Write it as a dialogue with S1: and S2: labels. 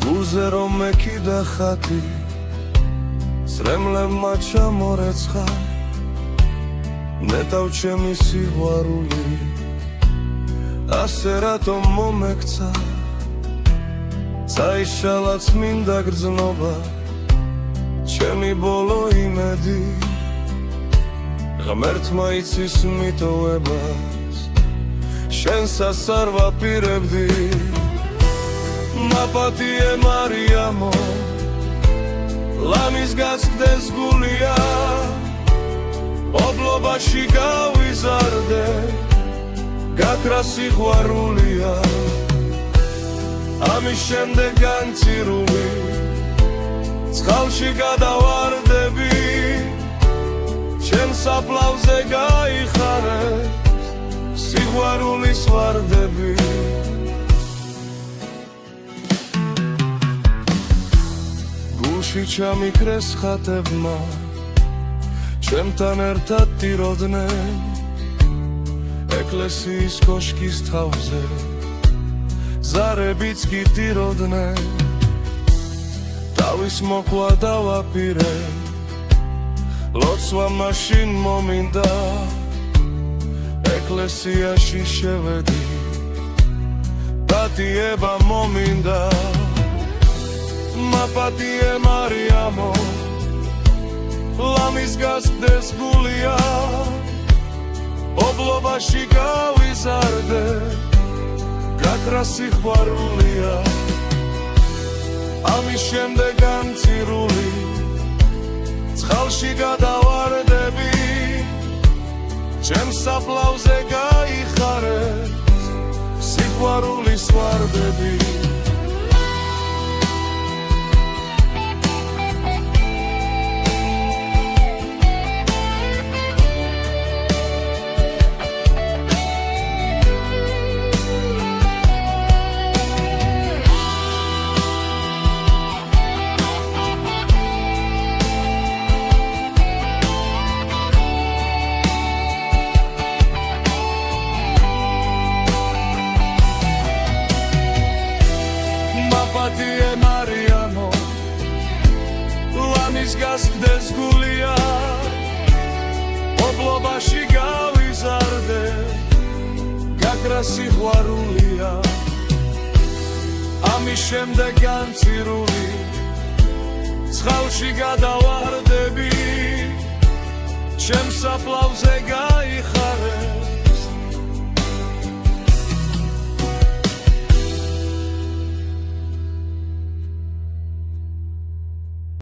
S1: გულზე რომ მეკიდა ხატი სრემლებმა ჩამორეცხა ნეტავ ჩემი სიყვარული ასე რატომ მომექცა წაიშალა წმინდა გრძნობა ჩემი ბოლო იმედი ღმერთმა იცის მიტოვებას შენსას არ ვაპირებდი მაპატიე მარიამო ლამის გასკდეს გულია ობლობაში გავიზარდე გაქრა სიყვარულია ამის შემდეგ განცირული წყალში გადავარდები ჩემს საფლავზე გაიხარეს სიყვარულის ვარდები გულში ჩამიქრეს ხატებმა ჩემთან ერთად ტიროდნენ ეკლესიის კოშკის თავზე ზარებიც კი ტიროდნენ თავის მოკვლა დავაპირე ლოცვა მაშინ მომინდა ეკლესიაში შევედი დადიება მომინდა მაპატიე მარიამო ლამის გასკდეს გულია ობლობაში გავიზარდე გაქრა სიყვარულია ამის შემდეგ განცირული წყალში გადავარდები ჩემს საფლავზე გაიხარეს სიყვარულის ვარდები მაპატიე მარიამო ლამის გასკდეს გულია ობლობაში გავიზარდე გაქრა სიყვარულია ამის შემდეგ განცირული წყალში გადავარდები ჩემს საფლავზე გაიხარეს